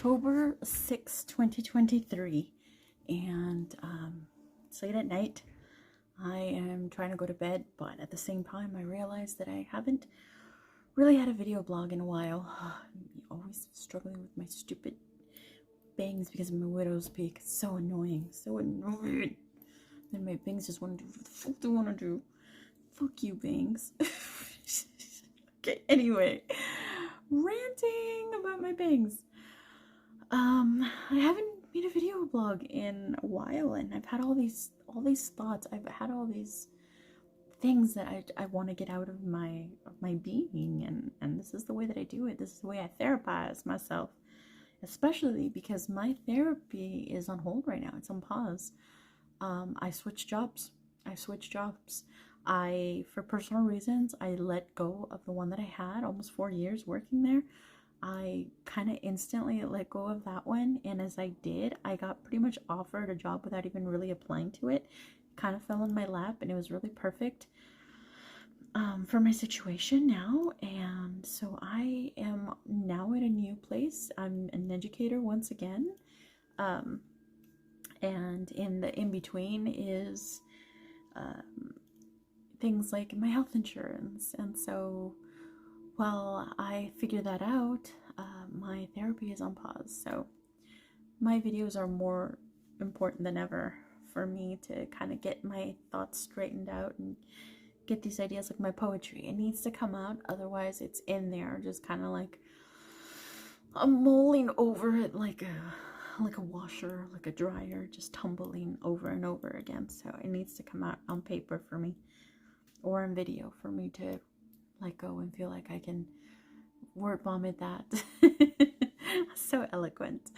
October 6, 2023, and it's late at night. I am trying to go to bed, but at the same time, I realize that I haven't really had a video blog in a while. I'm always struggling with my stupid bangs because of my widow's peak. It's so annoying, so annoying. Then my bangs just want to do what the fuck they want to do. Fuck you, bangs. Okay, anyway, ranting about my bangs. I haven't made a video blog in a while, and I've had all these thoughts. I've had all these things that I want to get out of my being, and this is the way that I do it. This is the way I therapize myself, especially because my therapy is on hold right now. It's on pause. I switched jobs. For personal reasons, I let go of the one that I had almost 4 years working there. I kind of instantly let go of that one, and as I did, I got pretty much offered a job without even really applying to it. Kind of fell in my lap, and it was really perfect for my situation now. And so I am now at a new place. I'm an educator once again, and in between is things like my health insurance. And so while I figure that out, my therapy is on pause. So my videos are more important than ever for me to kind of get my thoughts straightened out and get these ideas. Like my poetry, it needs to come out, otherwise it's in there just kind of like I'm mulling over it like a washer, like a dryer, just tumbling over and over again. So it needs to come out on paper for me, or on video for me to let go and feel like I can word vomit that so eloquent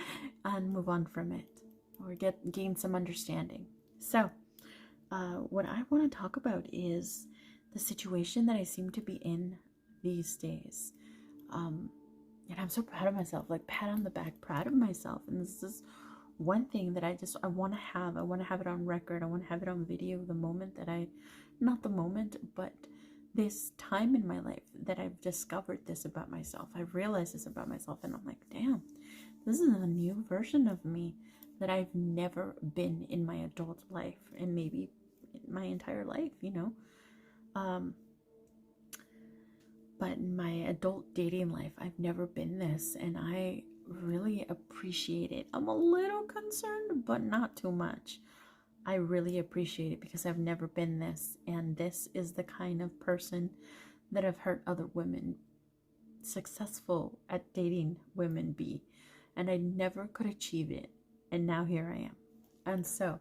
and move on from it, or gain some understanding. So what I want to talk about is the situation that I seem to be in these days, and I'm so proud of myself, like pat on the back, proud of myself. And this is one thing that I want to have it on record. I want to have it on video, the moment that not the moment, but this time in my life that I've discovered this about myself. I've realized this about myself, and I'm like, damn, this is a new version of me that I've never been in my adult life, and maybe my entire life, but in my adult dating life, I've never been this, and I really appreciate it. I'm a little concerned, but not too much. I really appreciate it because I've never been this, and this is the kind of person that I've heard other women successful at dating women be, and I never could achieve it, and now here I am. And so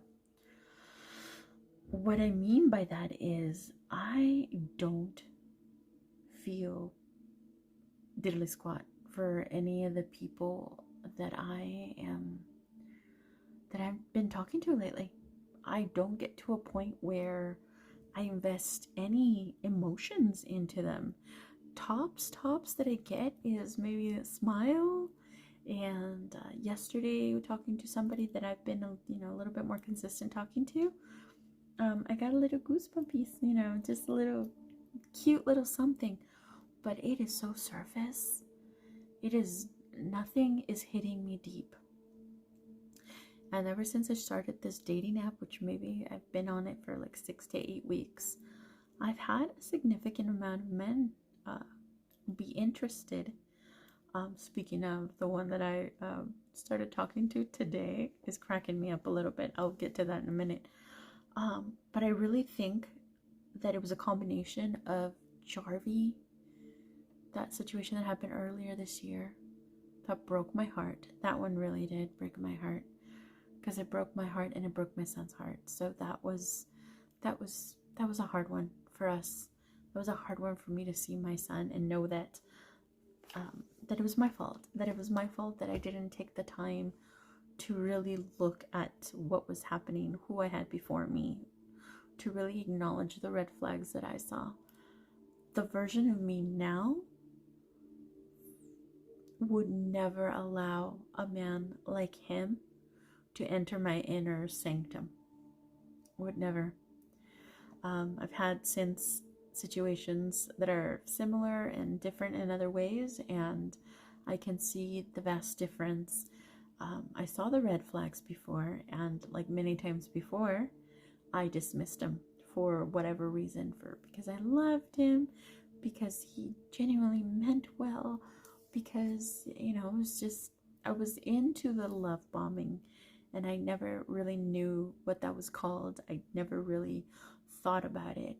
what I mean by that is I don't feel diddly squat for any of the people that I've been talking to lately. I don't get to a point where I invest any emotions into them. Tops that I get is maybe a smile. And yesterday, talking to somebody that I've been a little bit more consistent talking to, I got a little goosebumpies, just a little cute little something. But it is so surface. Nothing is hitting me deep. And ever since I started this dating app, which maybe I've been on it for like 6 to 8 weeks, I've had a significant amount of men be interested. Speaking of, the one that I started talking to today is cracking me up a little bit. I'll get to that in a minute. But I really think that it was a combination of Jarvie, that situation that happened earlier this year, that broke my heart. That one really did break my heart, because it broke my heart and it broke my son's heart. So that was a hard one for us. It was a hard one for me to see my son and know that it was my fault. That it was my fault that I didn't take the time to really look at what was happening, who I had before me, to really acknowledge the red flags that I saw. The version of me now would never allow a man like him to enter my inner sanctum. Would never. I've had since situations that are similar and different in other ways, and I can see the vast difference. I saw the red flags before, and like many times before, I dismissed him for whatever reason, because I loved him, because he genuinely meant well, because it was just, I was into the love bombing, and I never really knew what that was called. I never really thought about it,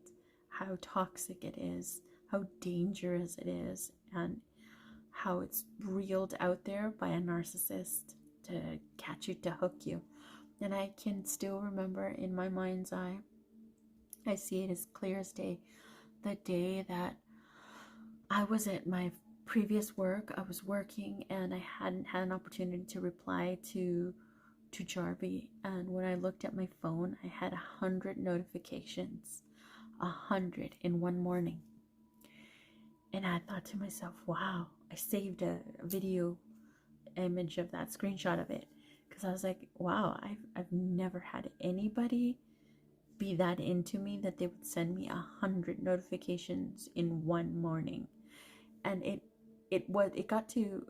how toxic it is, how dangerous it is, and how it's reeled out there by a narcissist to catch you, to hook you. And I can still remember in my mind's eye, I see it as clear as day, the day that I was at my previous work. I was working and I hadn't had an opportunity to reply to Jarvie. And when I looked at my phone, I had 100 notifications, 100 in one morning. And I thought to myself, wow, I saved a video image of that, screenshot of it, because I was like, wow, I've never had anybody be that into me that they would send me 100 notifications in one morning. And it got to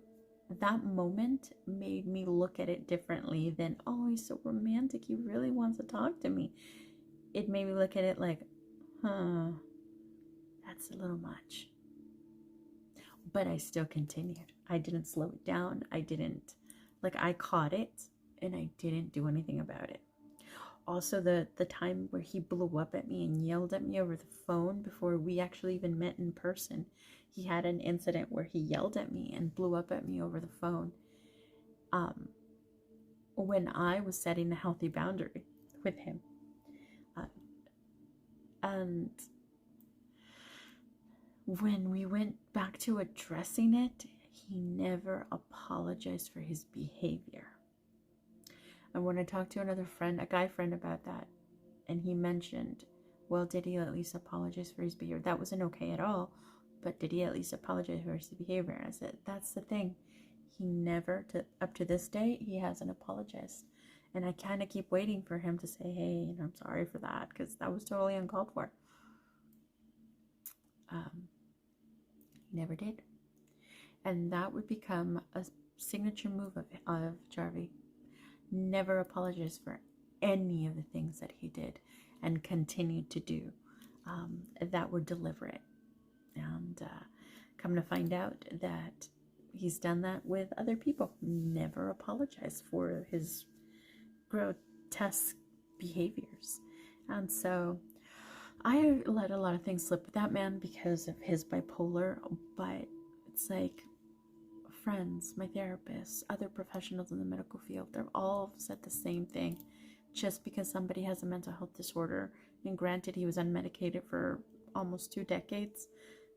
that moment, made me look at it differently than, oh, he's so romantic, he really wants to talk to me. It made me look at it like, that's a little much. But I still continued. I didn't slow it down. I caught it and I didn't do anything about it. Also, the time where he blew up at me and yelled at me over the phone before we actually even met in person. He had an incident where he yelled at me and blew up at me over the phone. When I was setting a healthy boundary with him. And when we went back to addressing it, he never apologized for his behavior. And when I talked to another friend, a guy friend, about that, and he mentioned, well, did he at least apologize for his behavior? That wasn't okay at all, but did he at least apologize for his behavior? I said, that's the thing. He never, up to this day, he hasn't apologized. And I kind of keep waiting for him to say, hey, I'm sorry for that, because that was totally uncalled for. He never did. And that would become a signature move of Jarvie. Never apologized for any of the things that he did and continued to do that were deliberate. And come to find out that he's done that with other people. Never apologized for his grotesque behaviors. And so I let a lot of things slip with that man because of his bipolar, but it's like friends, my therapists, other professionals in the medical field, they've all said the same thing. Just because somebody has a mental health disorder, and granted he was unmedicated for almost 2 decades,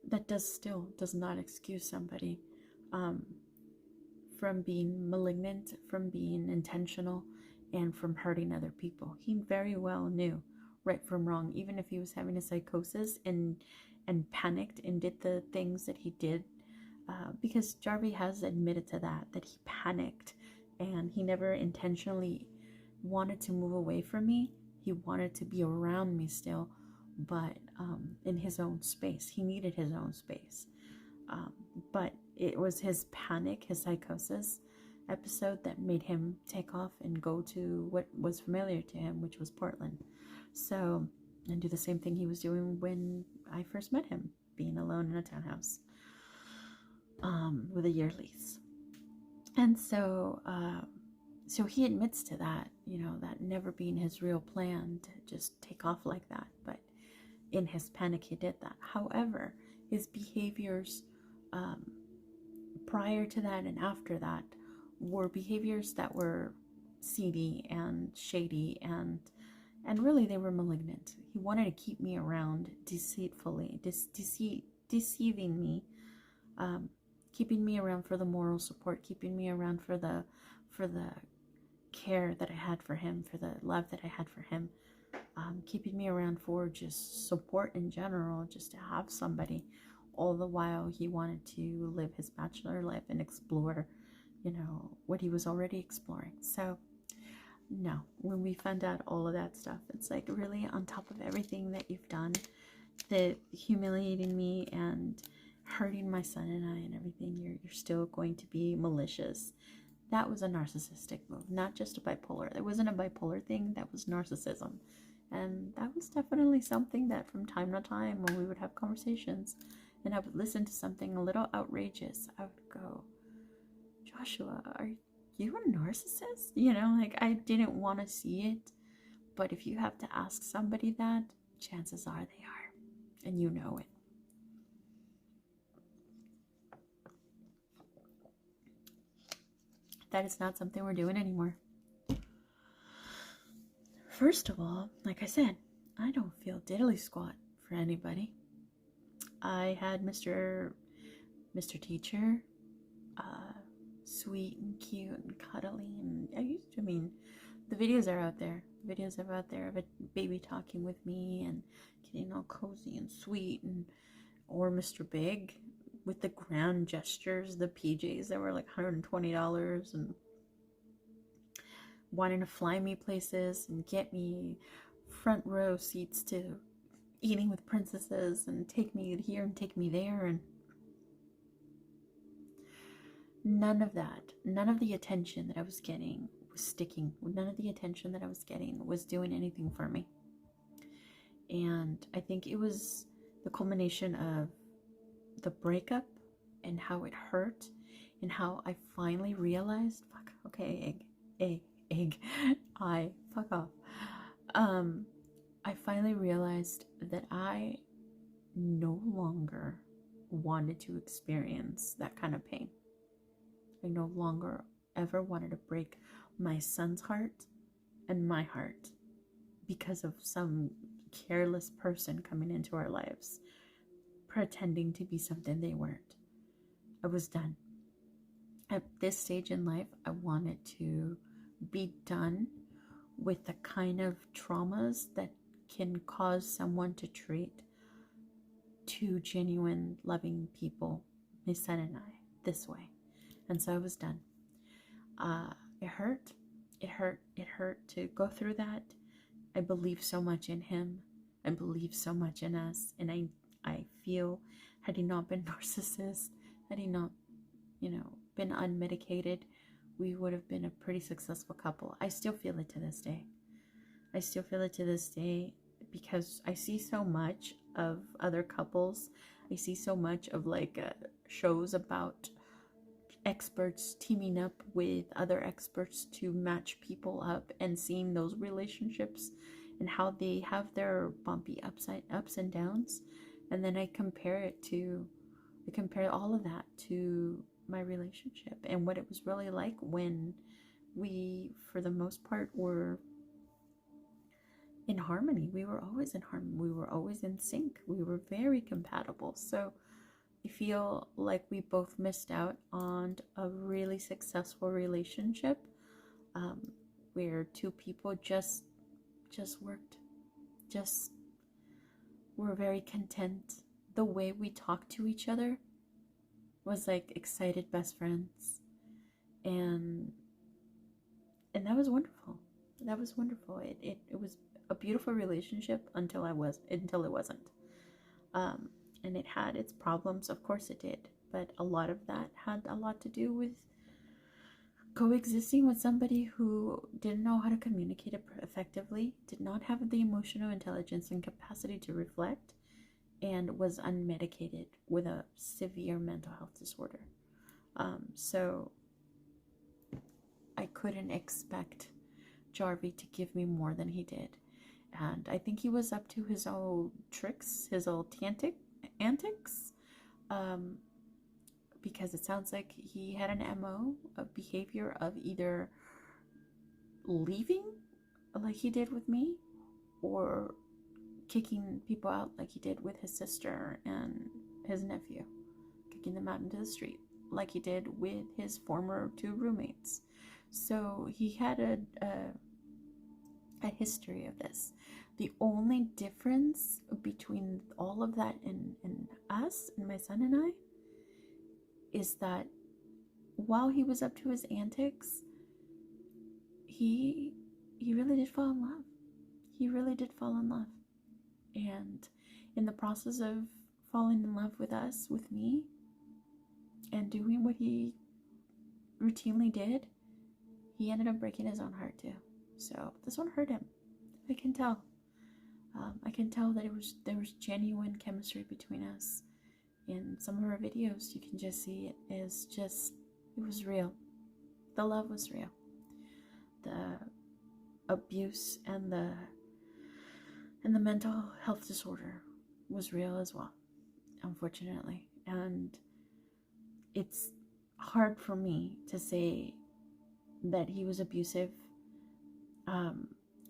that does not excuse somebody from being malignant, from being intentional, and from hurting other people. He very well knew right from wrong, even if he was having a psychosis and panicked and did the things that he did. Because Jarvie has admitted to that he panicked and he never intentionally wanted to move away from me. He wanted to be around me still, but in his own space. He needed his own space. But it was his panic, his psychosis episode that made him take off and go to what was familiar to him, which was Portland. So, and do the same thing he was doing when I first met him, being alone in a townhouse. With a year lease. And so he admits to that, that never being his real plan to just take off like that. But in his panic, he did that. However, his behaviors prior to that and after that were behaviors that were seedy and shady, and really they were malignant. He wanted to keep me around deceitfully, deceiving me, keeping me around for the moral support, keeping me around for the care that I had for him, for the love that I had for him, keeping me around for just support in general, just to have somebody. All the while he wanted to live his bachelor life and explore, what he was already exploring. So no, when we found out all of that stuff, it's like, really, on top of everything that you've done, that humiliating me and hurting my son and I and everything. You're still going to be malicious. That was a narcissistic move, not just a bipolar. It wasn't a bipolar thing, that was narcissism. And that was definitely something that from time to time when we would have conversations and I would listen to something a little outrageous, I would go, Joshua, are you a narcissist? You know, like I didn't want to see it. But if you have to ask somebody that, chances are they are. And you know it. That is not something we're doing anymore. First of all, like I said, I don't feel diddly squat for anybody. I had Mr. Teacher, sweet and cute and cuddly, and the videos are out there. Videos are out there of a baby talking with me and getting all cozy and sweet, or Mr. Big with the grand gestures, the PJs that were like $120 and wanting to fly me places and get me front row seats to eating with princesses and take me here and take me there, and none of the attention that I was getting was sticking. None of the attention that I was getting was doing anything for me. And I think it was the culmination of the breakup and how it hurt and how I finally realized, fuck off. I finally realized that I no longer wanted to experience that kind of pain. I no longer ever wanted to break my son's heart and my heart because of some careless person coming into our lives, pretending to be something they weren't. I was done. At this stage in life, I wanted to be done with the kind of traumas that can cause someone to treat two genuine, loving people, my son and I, this way. And so I was done. It hurt. It hurt to go through that. I believe so much in him. I believe so much in us. And I feel, had he not been narcissist, had he not, been unmedicated, we would have been a pretty successful couple. I still feel it to this day. I still feel it to this day because I see so much of other couples. I see so much of shows about experts teaming up with other experts to match people up and seeing those relationships and how they have their bumpy ups and downs. And then I compare all of that to my relationship and what it was really like when we, for the most part, were in harmony. We were always in harmony. We were always in sync. We were very compatible. So I feel like we both missed out on a really successful relationship where two people just worked, just were very content. The way we talked to each other was like excited best friends, and that was wonderful. That was wonderful. It was a beautiful relationship until it wasn't. And it had its problems, of course it did, but a lot of that had a lot to do with coexisting with somebody who didn't know how to communicate effectively, did not have the emotional intelligence and capacity to reflect, and was unmedicated with a severe mental health disorder. So I couldn't expect Jarvie to give me more than he did. And I think he was up to his old tricks, his old antics, because it sounds like he had an MO of behavior of either leaving like he did with me or kicking people out like he did with his sister and his nephew, kicking them out into the street like he did with his former two roommates. So he had a history of this. The only difference between all of that and us and my son and I is that while he was up to his antics, he really did fall in love. He really did fall in love. And in the process of falling in love with us, with me, and doing what he routinely did, he ended up breaking his own heart too. So this one hurt him. I can tell. I can tell that there was genuine chemistry between us. In some of our videos, you can just see it was real. The love was real. The abuse and the mental health disorder was real as well, unfortunately. And it's hard for me to say that he was abusive,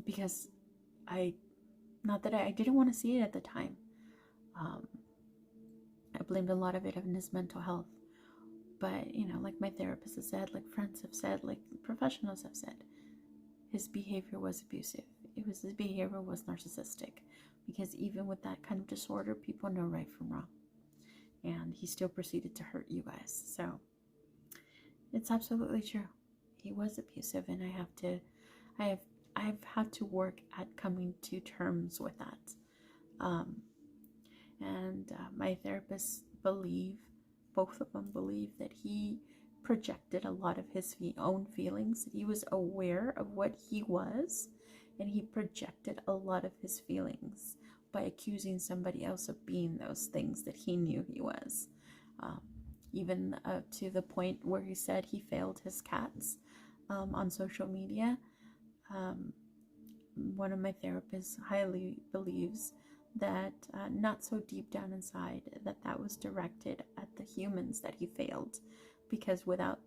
because I didn't want to see it at the time. I blamed a lot of it on his mental health. But, like my therapist has said, like friends have said, like professionals have said, his behavior was abusive. His behavior was narcissistic. Because even with that kind of disorder, people know right from wrong. And he still proceeded to hurt you guys. So, it's absolutely true. He was abusive, and I've had to work at coming to terms with that. My therapists both of them believe that he projected a lot of his own feelings, that he was aware of what he was, and he projected a lot of his feelings by accusing somebody else of being those things that he knew he was. Even to the point where he said he failed his cats on social media. One of my therapists highly believes that not so deep down inside that was directed at the humans that he failed, because without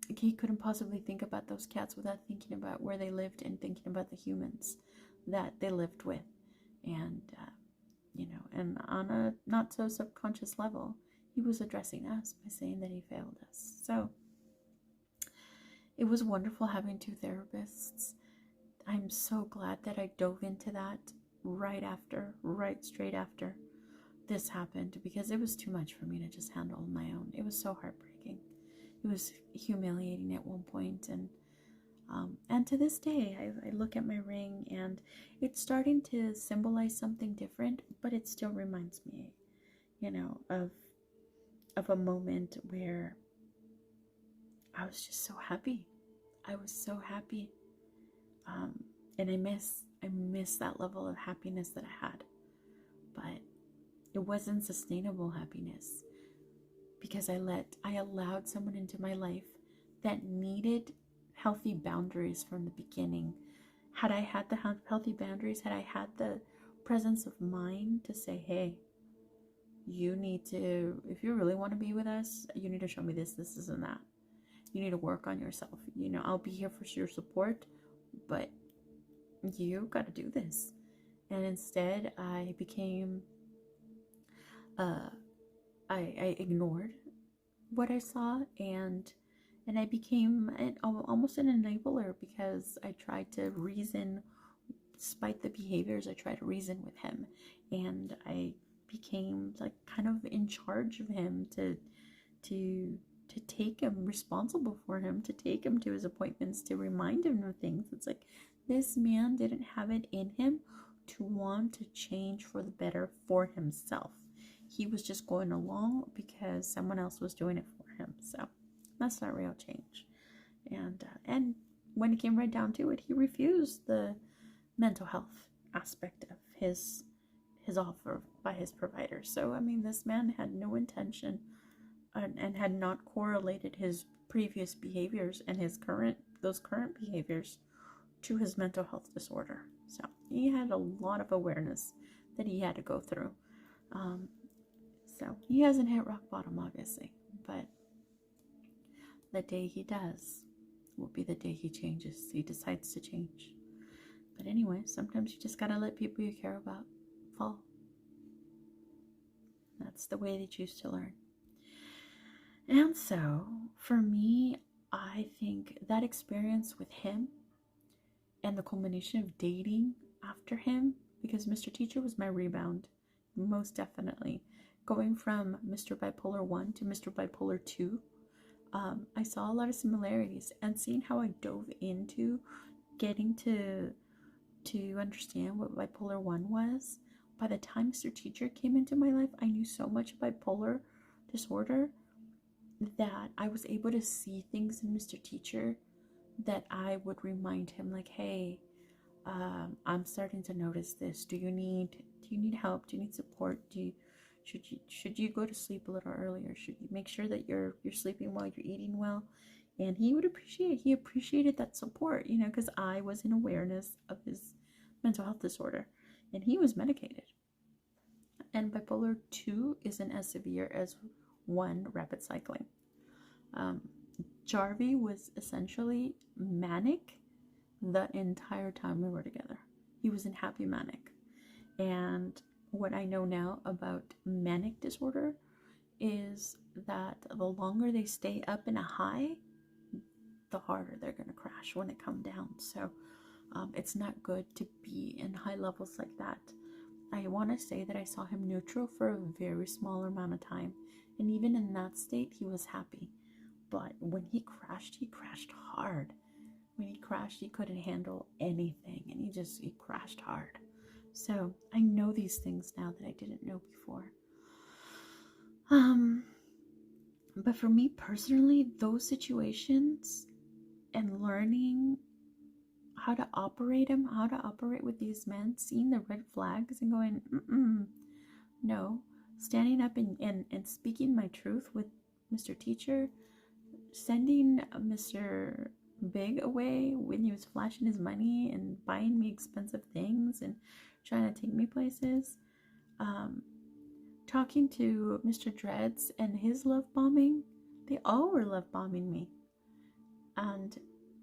he couldn't possibly think about those cats without thinking about where they lived and thinking about the humans that they lived with. And and on a not so subconscious level, he was addressing us by saying that he failed us. So it was wonderful having two therapists. I'm so glad that I dove into that right straight after this happened, because it was too much for me to just handle on my own. It was so heartbreaking. It was humiliating at one point, and to this day, I look at my ring and it's starting to symbolize something different, but it still reminds me, of a moment where I was just so happy. I was so happy, and I miss that level of happiness that I had, but it wasn't sustainable happiness, because I allowed someone into my life that needed healthy boundaries from the beginning. Had I had the healthy boundaries, had I had the presence of mind to say, hey, you need to, if you really want to be with us, you need to show me this, and that. You need to work on yourself. I'll be here for your support, but you got to do this. And instead, I became, I ignored what I saw, and I became almost an enabler, because I tried to reason, despite the behaviors, I tried to reason with him, and I became like kind of in charge of him to take him, responsible for him, to take him to his appointments, to remind him of things. It's like, this man didn't have it in him to want to change for the better for himself. He was just going along because someone else was doing it for him. So that's not real change. And when it came right down to it, he refused the mental health aspect of his offer by his provider. So, I mean, this man had no intention and had not correlated his previous behaviors and those current behaviors to his mental health disorder. So he had a lot of awareness that he had to go through. So he hasn't hit rock bottom, obviously, but the day he does will be the day he changes. He decides to change. But anyway, sometimes you just gotta let people you care about fall. That's the way they choose to learn. And so, for me, I think that experience with him and the culmination of dating after him, because Mr. Teacher was my rebound, most definitely. Going from Mr. Bipolar 1 to Mr. Bipolar 2, I saw a lot of similarities, and seeing how I dove into getting to understand what Bipolar 1 was by the time Mr. Teacher came into my life, I knew so much bipolar disorder that I was able to see things in Mr. Teacher that I would remind him, like, hey, I'm starting to notice this. Do you need help? Do you need support? Should you go to sleep a little earlier? Should you make sure that you're sleeping well, you're eating well? And he appreciated that support, because I was in awareness of his mental health disorder, and he was medicated. And bipolar 2 isn't as severe as 1 rapid cycling. Jarvie was essentially manic the entire time we were together. He was in happy manic. And what I know now about manic disorder is that the longer they stay up in a high, the harder they're going to crash when it comes down. So it's not good to be in high levels like that. I want to say that I saw him neutral for a very small amount of time. And even in that state, he was happy. But when he crashed hard. When he crashed, he couldn't handle anything. And he crashed hard. So I know these things now that I didn't know before. But for me personally, those situations and learning how to operate with these men, seeing the red flags and going, no, standing up and speaking my truth with Mr. Teacher, sending Mr. Big away when he was flashing his money and buying me expensive things and trying to take me places, talking to Mr. Dreads and his love bombing. They all were love bombing me, and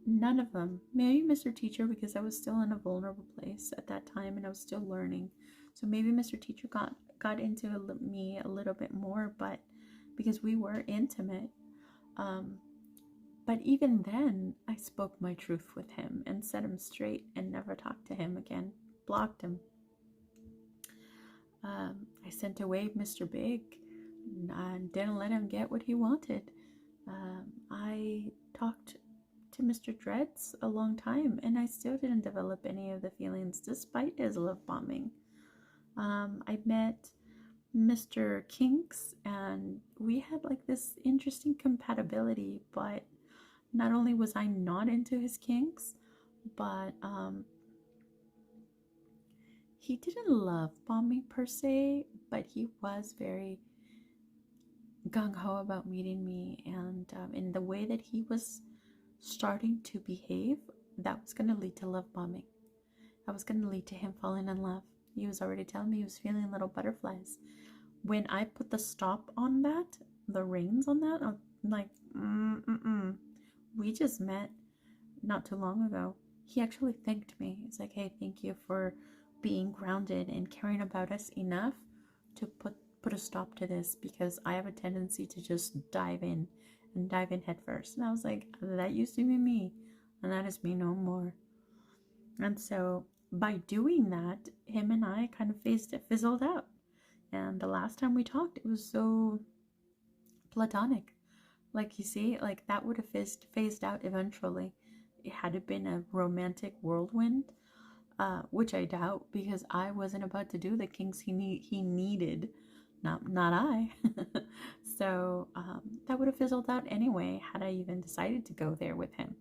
none of them, maybe Mr. Teacher, because I was still in a vulnerable place at that time and I was still learning, so maybe Mr. Teacher got into me a little bit more, but because we were intimate. But even then, I spoke my truth with him and set him straight and never talked to him again. Blocked him. I sent away Mr. Big and didn't let him get what he wanted. I talked to Mr. Dreads a long time and I still didn't develop any of the feelings despite his love bombing. I met Mr. Kinks and we had like this interesting compatibility, but not only was I not into his kinks, but he didn't love bomb me per se, but he was very gung-ho about meeting me, and in the way that he was starting to behave, that was going to lead to love bombing. That was going to lead to him falling in love. He was already telling me he was feeling little butterflies. When I put the stop on that, the reins on that, I'm like, we just met not too long ago. He actually thanked me. It's like, hey, thank you for being grounded and caring about us enough to put a stop to this, because I have a tendency to just dive in head first. And I was like, that used to be me, and that is me no more. And so by doing that, him and I kind of fizzled out. And the last time we talked, it was so platonic. Like, you see, like that would have phased out eventually. It had it been a romantic whirlwind, which I doubt, because I wasn't about to do the kinks he needed, not I. So that would have fizzled out anyway had I even decided to go there with him.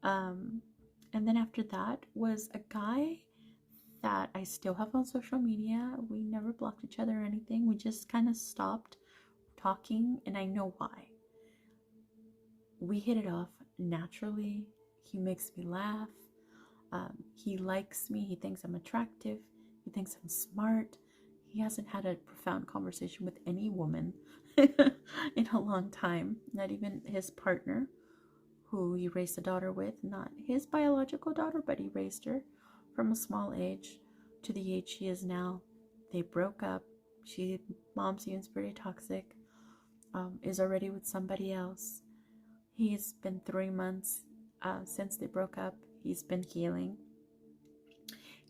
And then after that was a guy that I still have on social media. We never blocked each other or anything. We just kind of stopped talking, and I know why. We hit it off naturally. He makes me laugh. He likes me. He thinks I'm attractive. He thinks I'm smart. He hasn't had a profound conversation with any woman in a long time. Not even his partner, who he raised a daughter with. Not his biological daughter, but he raised her from a small age to the age she is now. They broke up. Mom seems pretty toxic. Is already with somebody else. He's been 3 months since they broke up. He's been healing.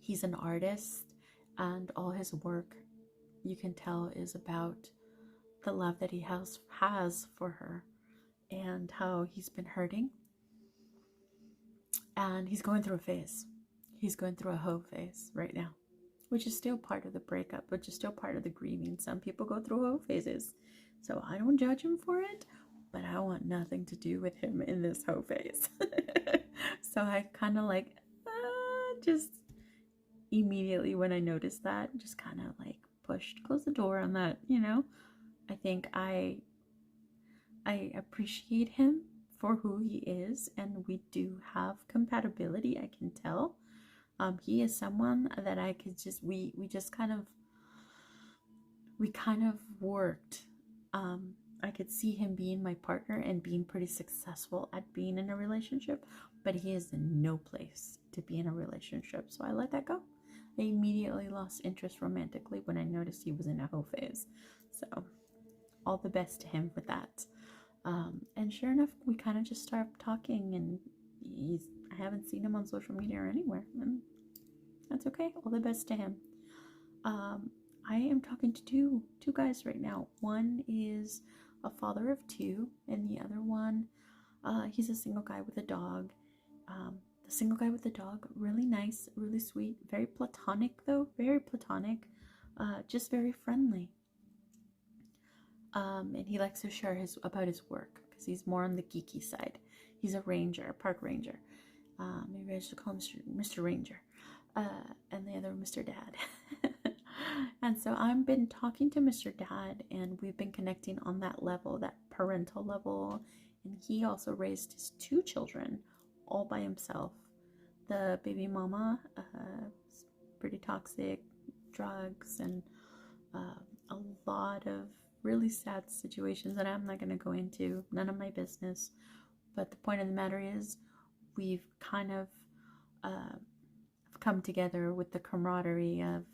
He's an artist, and all his work, you can tell, is about the love that he has for her and how he's been hurting. And he's going through a phase. He's going through a hoe phase right now. which is still part of the breakup, which is still part of the grieving. Some people go through hoe phases, so I don't judge him for it, but I want nothing to do with him in this hoe phase. So I kind of like just immediately when I noticed that, just kind of like closed the door on that, you know. I think I appreciate him for who he is, and we do have compatibility, I can tell. He is someone that I could just, we kind of worked. I could see him being my partner and being pretty successful at being in a relationship, but he is in no place to be in a relationship, so I let that go. I immediately lost interest romantically when I noticed he was in a hoe phase. So all the best to him with that. And sure enough, we kind of just started talking, and I haven't seen him on social media or anywhere, and that's okay. All the best to him. I am talking to two guys right now. One is a father of two, and the other one, he's a single guy with a dog. The single guy with the dog, really nice, really sweet, very platonic though, very platonic, just very friendly. And he likes to share about his work because he's more on the geeky side. He's a ranger, a park ranger. Maybe I should call him Mr. Ranger, and the other Mr. Dad. And so I've been talking to Mr. Dad, and we've been connecting on that level, that parental level. And he also raised his two children all by himself. The baby mama, pretty toxic, drugs, and a lot of really sad situations that I'm not going to go into. None of my business. But the point of the matter is, we've kind of come together with the camaraderie of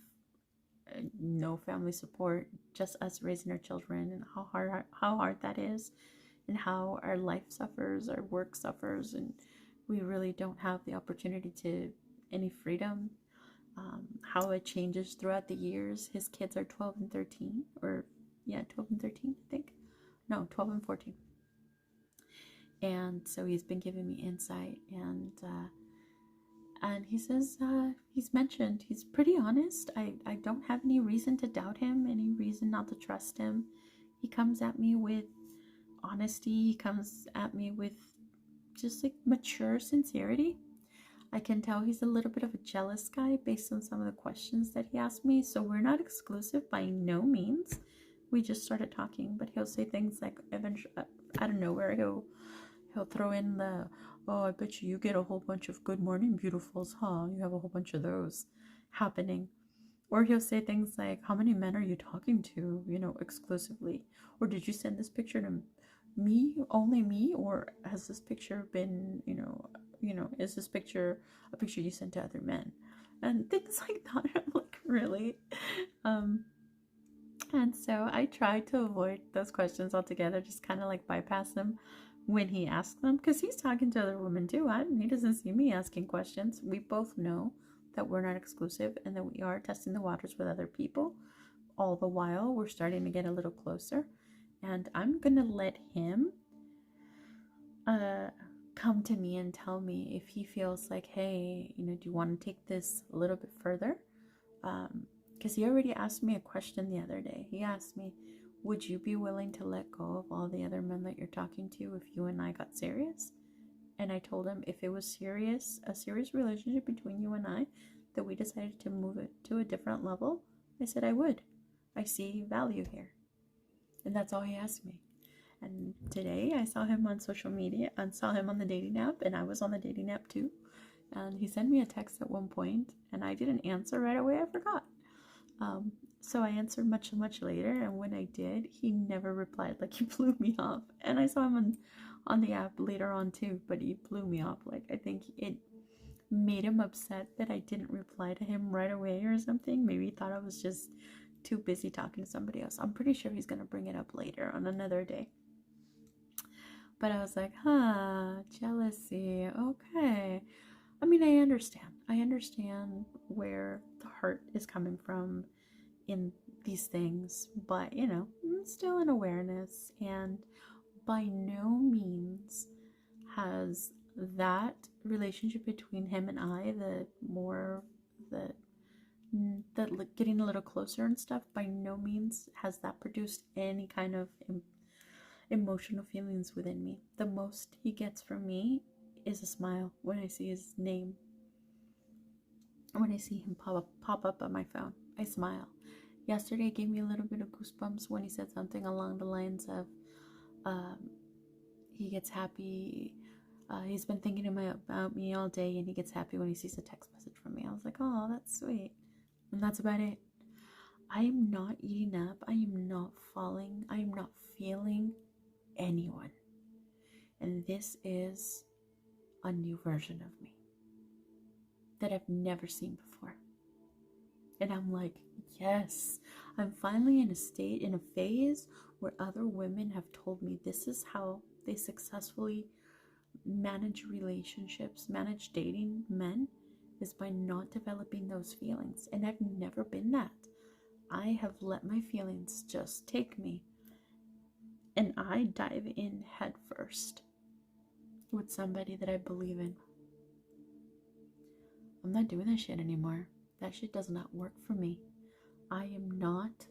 no family support, just us raising our children, and how hard that is, and how our life suffers, our work suffers, and we really don't have the opportunity to any freedom. How it changes throughout the years. His kids are 12 and 13, or 12 and 13, I think. No, 12 and 14. And so he's been giving me insight, and he says, he's mentioned, he's pretty honest. I don't have any reason to doubt him, any reason not to trust him. He comes at me with honesty. He comes at me with just like mature sincerity. I can tell he's a little bit of a jealous guy based on some of the questions that he asked me. So we're not exclusive by no means. We just started talking, but he'll say things like, eventually, out of nowhere, he'll throw in the, oh, I bet you get a whole bunch of good morning beautifuls, huh? You have a whole bunch of those happening. Or he'll say things like, how many men are you talking to, exclusively? Or did you send this picture to me, only me? Or has this picture been, is this picture a picture you sent to other men? And things like that. I'm like, really? And so I try to avoid those questions altogether, just kind of like bypass them when he asks them, because he's talking to other women too. He doesn't see me asking questions. We both know that we're not exclusive and that we are testing the waters with other people. All the while, we're starting to get a little closer, and I'm gonna let him come to me and tell me if he feels like, hey, do you want to take this a little bit further? Because he already asked me a question the other day. He asked me, would you be willing to let go of all the other men that you're talking to if you and I got serious? And I told him, if it was serious, a serious relationship between you and I, that we decided to move it to a different level, I said I would. I see value here. And that's all he asked me. And today I saw him on social media and saw him on the dating app, and I was on the dating app too. And he sent me a text at one point, and I didn't answer right away. I forgot. So I answered much later, and when I did, he never replied. Like, he blew me off. And I saw him on the app later on too, but he blew me off. Like, I think it made him upset that I didn't reply to him right away or something. Maybe he thought I was just too busy talking to somebody else. I'm pretty sure he's gonna bring it up later on another day. But I was like, jealousy, okay. I mean, I understand where the heart is coming from in these things, but still an awareness. And by no means has that relationship between him and I, the getting a little closer and stuff, by no means has that produced any kind of emotional feelings within me. The most he gets from me is a smile when I see his name. When I see him pop up on my phone, I smile. Yesterday gave me a little bit of goosebumps when he said something along the lines of, he gets happy. He's been thinking about me all day, and he gets happy when he sees a text message from me. I was like, oh, that's sweet. And that's about it. I am not eating up. I am not falling. I am not feeling anyone. And this is a new version of me that I've never seen before. And I'm like, yes, I'm finally in a phase where other women have told me this is how they successfully manage relationships, manage dating men, is by not developing those feelings. And I've never been that. I have let my feelings just take me, and I dive in head first with somebody that I believe in. I'm not doing that shit anymore. That shit does not work for me. I am not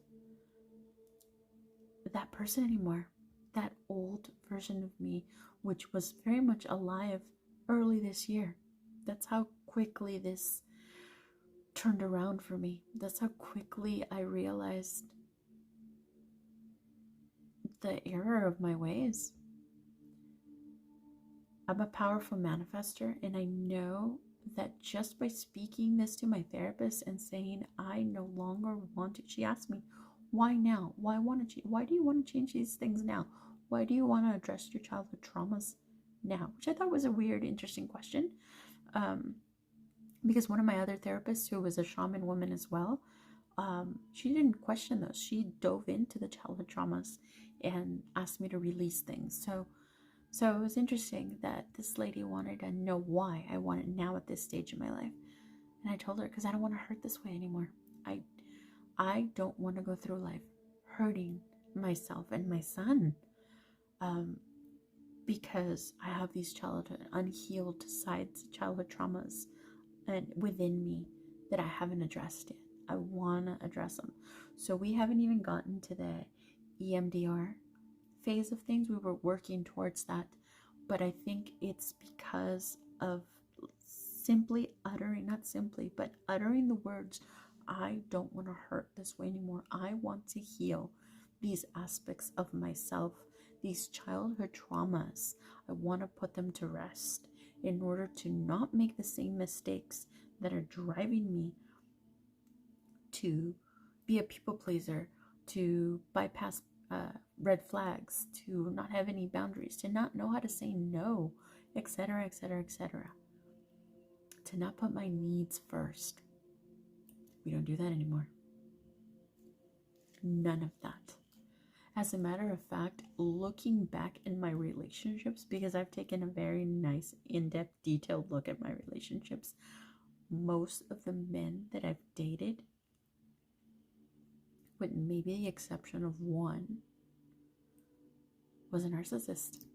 that person anymore. That old version of me, which was very much alive early this year. That's how quickly this turned around for me. That's how quickly I realized the error of my ways. I'm a powerful manifester, and I know that just by speaking this to my therapist and saying I no longer want it, she asked me, why now? Why do you want to change these things now? Why do you want to address your childhood traumas now? Which I thought was a weird, interesting question. Because one of my other therapists, who was a shaman woman as well, she didn't question those. She dove into the childhood traumas and asked me to release things. So it was interesting that this lady wanted to know why I want it now at this stage in my life. And I told her, because I don't want to hurt this way anymore. I don't want to go through life hurting myself and my son, because I have these childhood unhealed sides, childhood traumas, and within me that I haven't addressed yet. I want to address them. So we haven't even gotten to the EMDR phase of things. We were working towards that, but I think it's because of uttering the words, I don't want to hurt this way anymore. I want to heal these aspects of myself, these childhood traumas. I want to put them to rest in order to not make the same mistakes that are driving me to be a people pleaser, to bypass red flags, to not have any boundaries, to not know how to say no, etc., etc., etc. To not put my needs first. We don't do that anymore. None of that. As a matter of fact, looking back in my relationships, because I've taken a very nice, in-depth, detailed look at my relationships, most of the men that I've dated, with maybe the exception of one, was a narcissist.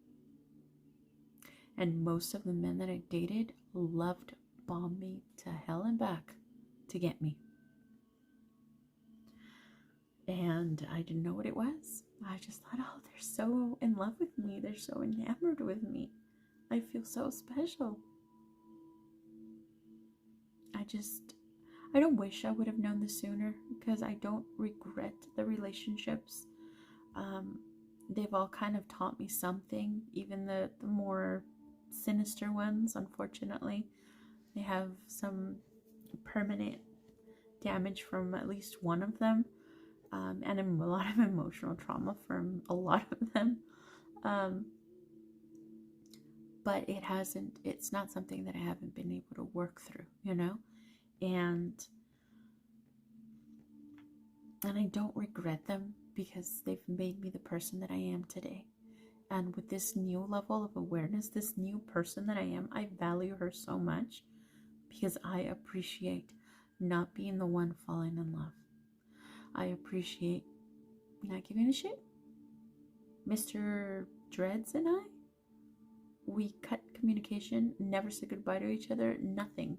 And most of the men that I dated loved bomb me to hell and back to get me. And I didn't know what it was. I just thought, oh, they're so in love with me. They're so enamored with me. I feel so special. I don't wish I would have known this sooner, because I don't regret the relationships. They've all kind of taught me something, even the more sinister ones, unfortunately. They have some permanent damage from at least one of them. And a lot of emotional trauma from a lot of them. But it's not something that I haven't been able to work through, and I don't regret them, because they've made me the person that I am today. And with this new level of awareness, this new person that I am, I value her so much, because I appreciate not being the one falling in love. I appreciate not giving a shit. Mr. Dreads and we cut communication, never said goodbye to each other, nothing.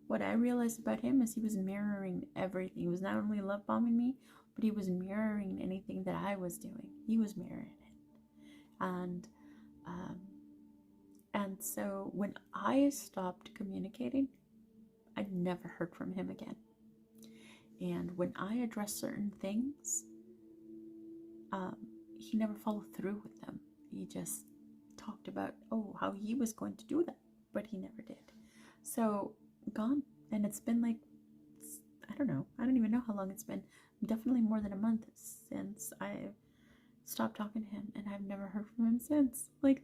What I realized about him is he was mirroring everything. He was not only love bombing me, but he was mirroring anything that I was doing. He was mirroring it. And um, so when I stopped communicating, I never heard from him again. And when I addressed certain things, he never followed through with them. He just talked about, how he was going to do that, but he never did. So, gone. And it's been like, I don't even know how long it's been. Definitely more than a month since I stopped talking to him, and I've never heard from him since. Like,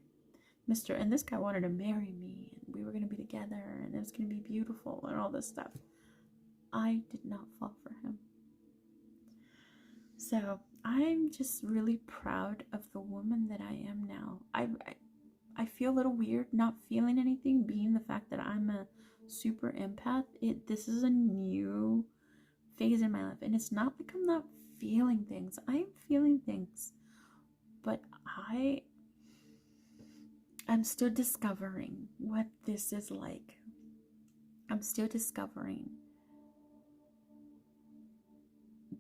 and this guy wanted to marry me, and we were going to be together, and it was going to be beautiful, and all this stuff. I did not fall for him. So I'm just really proud of the woman that I am now. I feel a little weird not feeling anything, being the fact that I'm a super empath. This is a new phase in my life, and it's not like I'm not feeling things. I am feeling things, but I'm still discovering what this is like. I'm still discovering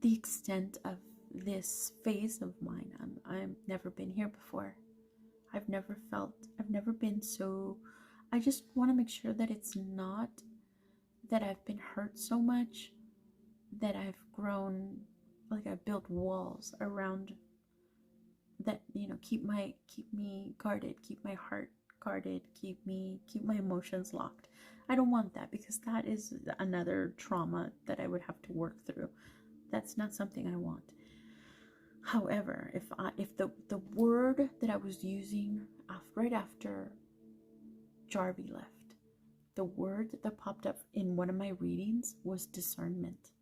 the extent of this phase of mine. I've never been here before. I've never been so. I just want to make sure that it's not that I've been hurt so much that I've grown, like I've built walls around that, keep me guarded, keep my heart guarded, keep my emotions locked. I don't want that, because that is another trauma that I would have to work through. That's not something I want. However, if the word that I was using right after Jarvie left, the word that popped up in one of my readings was discernment.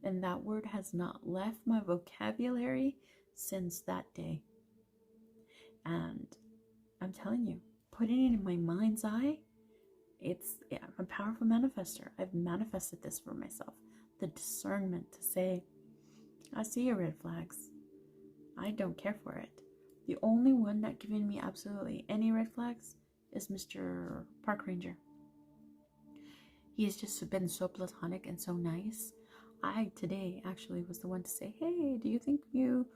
And that word has not left my vocabulary since that day. And I'm telling you, putting it in my mind's eye, I'm a powerful manifester. I've manifested this for myself. The discernment to say, I see your red flags. I don't care for it. The only one that giving me absolutely any red flags is Mr. Park Ranger. He has just been so platonic and so nice. I today actually was the one to say, hey, do you think you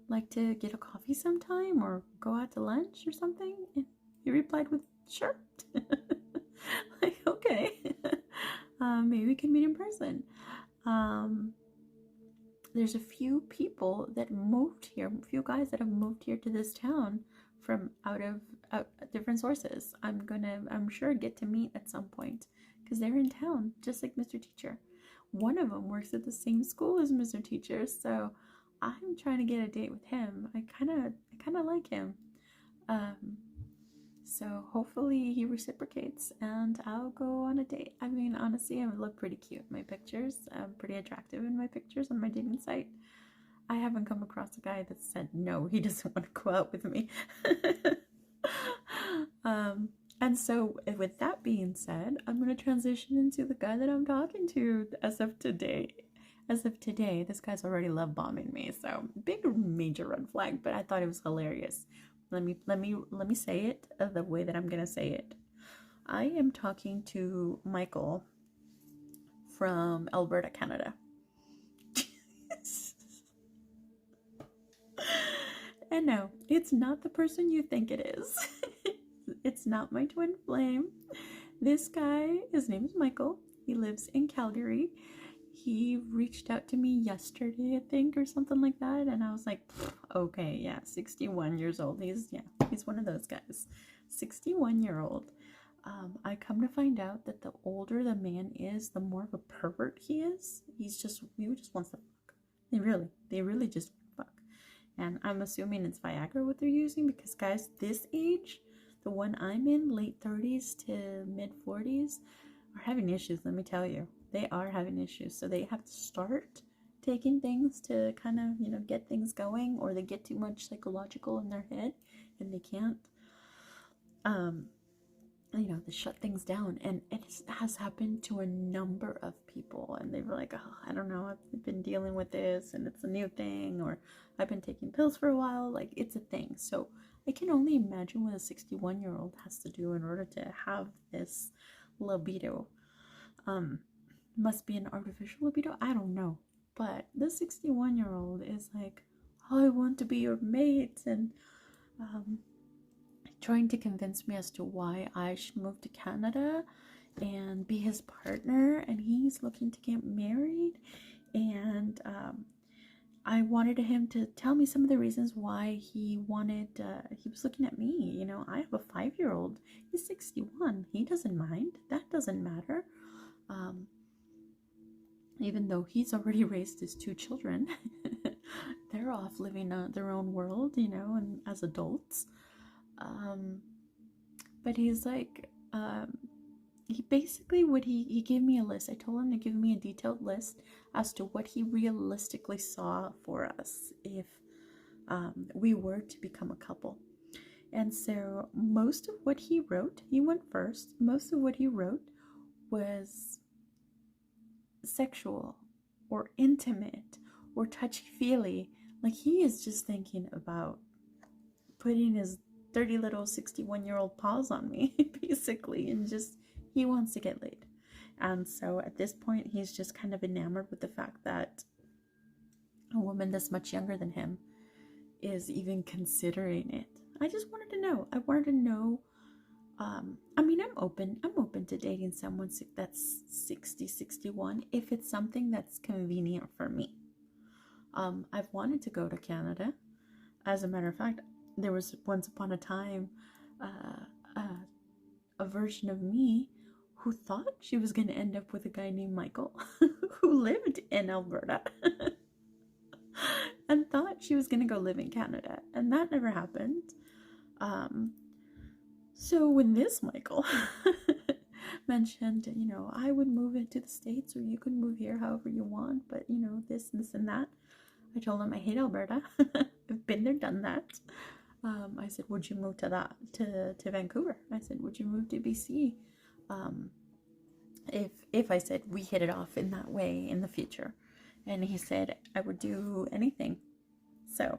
like to get a coffee sometime or go out to lunch or something? And he replied with, sure. Like, okay. Maybe we can meet in person. There's a few people that moved here, a few guys that have moved here to this town from out different sources. I'm sure get to meet at some point, because they're in town, just like Mr. Teacher. One of them works at the same school as Mr. Teacher, so I'm trying to get a date with him. I kind of like him. So hopefully he reciprocates and I'll go on a date. I mean, honestly, I look pretty cute in my pictures. I'm pretty attractive in my pictures on my dating site. I haven't come across a guy that said no, he doesn't want to go out with me. And so with that being said, I'm going to transition into the guy that I'm talking to as of today. As of today, this guy's already love bombing me, so big major red flag, but I thought it was hilarious. Let me say it the way that I'm gonna say it. I am talking to Michael from Alberta, Canada. And no, it's not the person you think it is. It's not my twin flame. This guy, his name is Michael. He lives in Calgary. He reached out to me yesterday, I think, or something like that, and I was like, okay, yeah, 61 years old. He's one of those guys. 61-year-old. I come to find out that the older the man is, the more of a pervert he is. He just wants to fuck. They really just fuck. And I'm assuming it's Viagra what they're using, because guys this age, the one I'm in, late 30s to mid 40s, are having issues, let me tell you. They are having issues, so they have to start taking things to kind of, get things going, or they get too much psychological in their head and they can't, to shut things down. And it has happened to a number of people, and they were like, oh, I don't know, I've been dealing with this and it's a new thing, or I've been taking pills for a while, like it's a thing. So I can only imagine what a 61-year-old has to do in order to have this libido. Must be an artificial libido. I don't know. But the 61-year-old is like, I want to be your mate, and trying to convince me as to why I should move to Canada and be his partner, and he's looking to get married. And I wanted him to tell me some of the reasons why he was looking at me. You know, I have a 5-year-old. He's 61. He doesn't mind. That doesn't matter. Even though he's already raised his 2 children. They're off living their own world, you know, and as adults. But he's like, he basically he gave me a list. I told him to give me a detailed list as to what he realistically saw for us if we were to become a couple. And so most of what he wrote, he went first, most of what he wrote was sexual or intimate or touchy-feely. Like, he is just thinking about putting his dirty little 61-year-old paws on me, basically, and just, he wants to get laid. And so at this point, he's just kind of enamored with the fact that a woman that's much younger than him is even considering it. I just wanted to know. I wanted to know. I mean, I'm open to dating someone that's 60, 61 if it's something that's convenient for me. I've wanted to go to Canada. As a matter of fact, there was once upon a time a version of me who thought she was going to end up with a guy named Michael who lived in Alberta and thought she was going to go live in Canada, and that never happened. So when this Michael mentioned, you know, I would move into the States, or you could move here however you want, but, you know, this and that, I told him I hate Alberta. I've been there, done that. I said, would you move to Vancouver? I said, would you move to BC? If I said we hit it off in that way in the future. And he said, I would do anything. So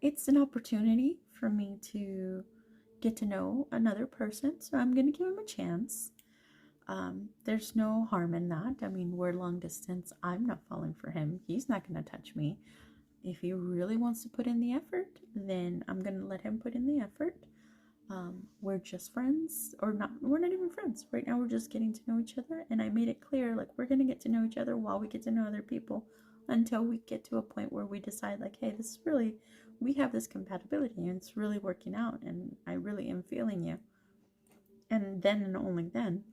it's an opportunity for me to get to know another person, so I'm gonna give him a chance. There's no harm in that. I mean, we're long distance. I'm not falling for him. He's not gonna touch me. If he really wants to put in the effort, then I'm gonna let him put in the effort. We're just friends, or not. We're not even friends right now. We're just getting to know each other, and I made it clear, like, we're gonna get to know each other while we get to know other people, until we get to a point where we decide, like, hey, this is really, we have this compatibility and it's really working out, and I really am feeling you. And then and only then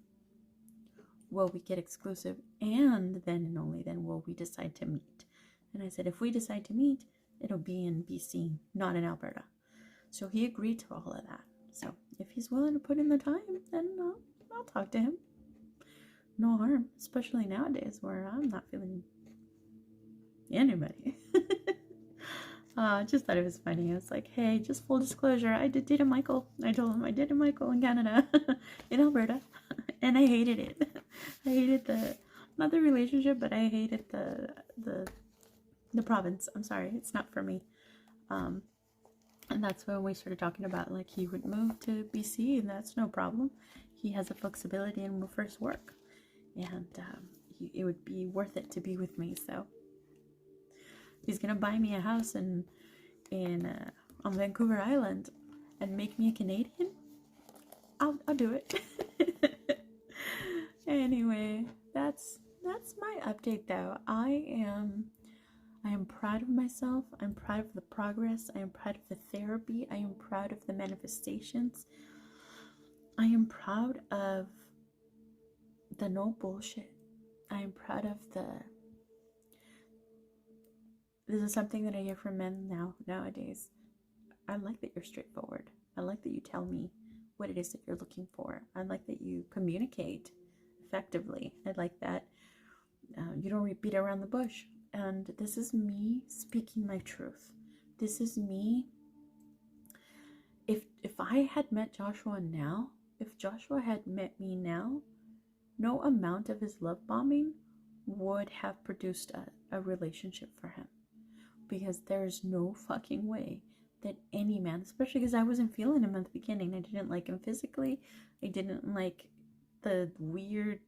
will we get exclusive, and then and only then will we decide to meet. And I said, if we decide to meet, it'll be in BC, not in Alberta. So he agreed to all of that. So if he's willing to put in the time, then I'll talk to him. No harm, especially nowadays where I'm not feeling anybody. Just thought it was funny. I was like, hey, just full disclosure, I did date a Michael. I told him I did a Michael in Canada, in Alberta, and I hated it. I hated not the relationship, but I hated the province. I'm sorry, it's not for me. And that's when we started talking about, like, he would move to BC, and that's no problem. He has the flexibility and will first work, and it would be worth it to be with me. So he's gonna buy me a house on Vancouver Island and make me a Canadian. I'll do it. Anyway, that's my update though. I am proud of myself. I'm proud of the progress. I am proud of the therapy. I am proud of the manifestations. I am proud of the no bullshit. I am proud of this is something that I hear from men nowadays. I like that you're straightforward. I like that you tell me what it is that you're looking for. I like that you communicate effectively. I like that you don't beat around the bush. And this is me speaking my truth. This is me. If I had met Joshua now, if Joshua had met me now, no amount of his love bombing would have produced a relationship for him. Because there's no fucking way that any man, especially because I wasn't feeling him at the beginning. I didn't like him physically. I didn't like the weird,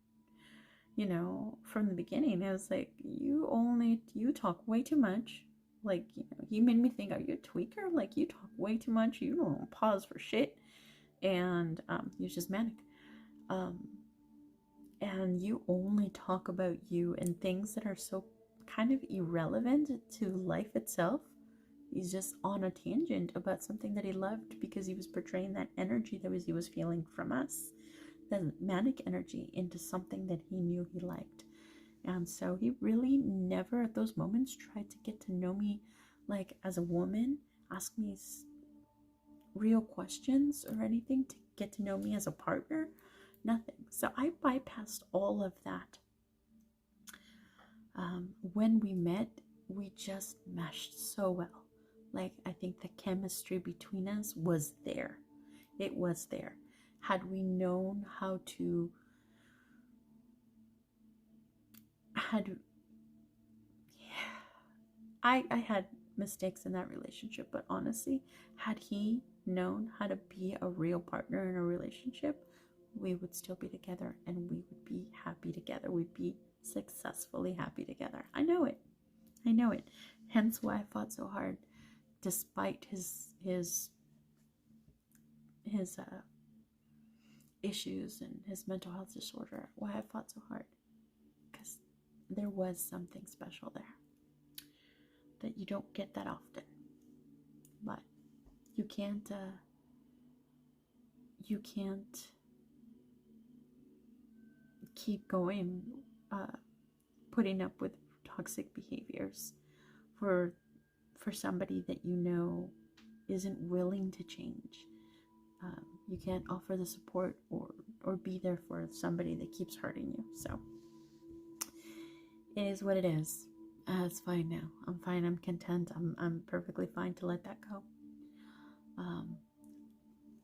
from the beginning. It was like, you talk way too much. Like, he made me think, are you a tweaker? Like, you talk way too much. You don't pause for shit. And he was just manic. And you only talk about you and things that are so kind of irrelevant to life itself. He's just on a tangent about something that he loved because he was portraying that energy that he was feeling from us, the manic energy, into something that he knew he liked. And so he really never at those moments tried to get to know me like as a woman, ask me real questions or anything to get to know me as a partner. Nothing. So I bypassed all of that. When we met, we just meshed so well. Like, I think the chemistry between us was there. It was there. Had we known how to, I had mistakes in that relationship, but honestly, had he known how to be a real partner in a relationship, we would still be together and we would be happy together. We'd be successfully happy together. I know it. Hence why I fought so hard, despite his issues and his mental health disorder. Why I fought so hard, because there was something special there that you don't get that often. But you can't keep going putting up with toxic behaviors for somebody that isn't willing to change. You can't offer the support or be there for somebody that keeps hurting you. So it is what it is. It's fine now. I'm fine. I'm content. I'm perfectly fine to let that go.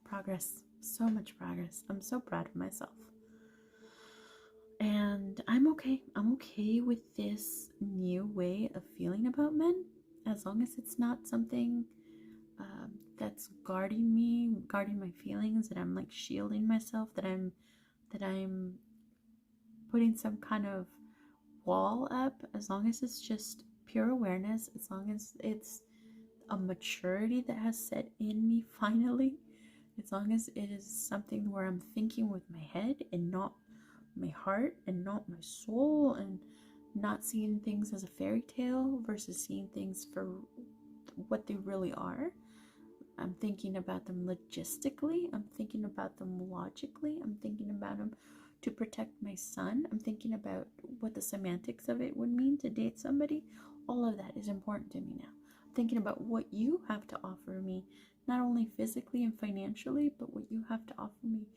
Progress. So much progress. I'm so proud of myself. And I'm okay. I'm okay with this new way of feeling about men, as long as it's not something that's guarding me, guarding my feelings, that I'm like shielding myself, that I'm putting some kind of wall up. As long as it's just pure awareness, as long as it's a maturity that has set in me finally, as long as it is something where I'm thinking with my head and not my heart and not my soul, and not seeing things as a fairy tale versus seeing things for what they really are. I'm thinking about them logistically. I'm thinking about them logically. I'm thinking about them to protect my son. I'm thinking about what the semantics of it would mean to date somebody. All of that is important to me now. I'm thinking about what you have to offer me, not only physically and financially, but what you have to offer me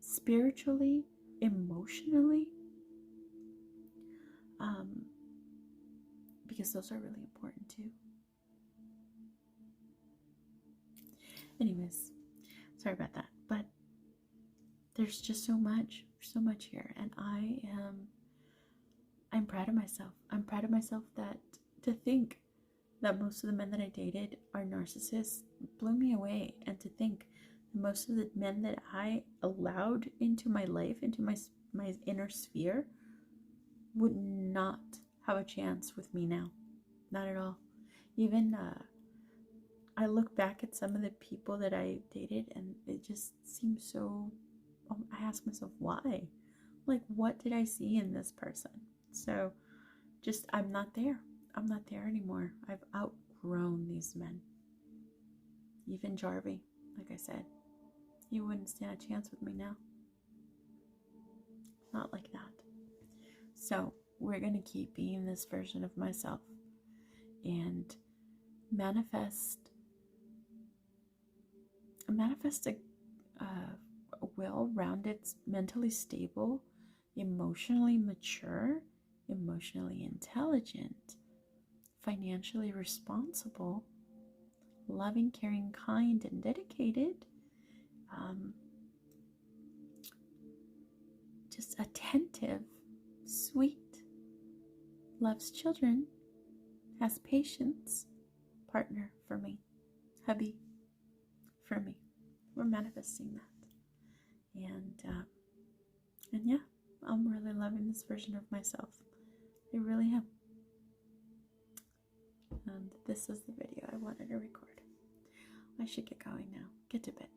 spiritually, emotionally, because those are really important too. Anyways, sorry about that, but there's just so much here, and I'm proud of myself. I'm proud of myself that to think that most of the men that I dated are narcissists blew me away, and to think that most of the men that I allowed into my life, into my inner sphere, would not have a chance with me now. Not at all. Even I look back at some of the people that I dated, and it just seems so, I ask myself, why? Like, what did I see in this person? So just, I'm not there anymore. I've outgrown these men. Even Jarvie, like I said, he wouldn't stand a chance with me now. Not like that. So we're gonna keep being this version of myself and manifest a well-rounded, mentally stable, emotionally mature, emotionally intelligent, financially responsible, loving, caring, kind, and dedicated, just attentive, sweet, loves children, has patience, partner for me, hubby for me. We're we're manifesting that. And yeah, I'm really loving this version of myself. I really am. And this is the video I wanted to record. I should get going now. Get to bed.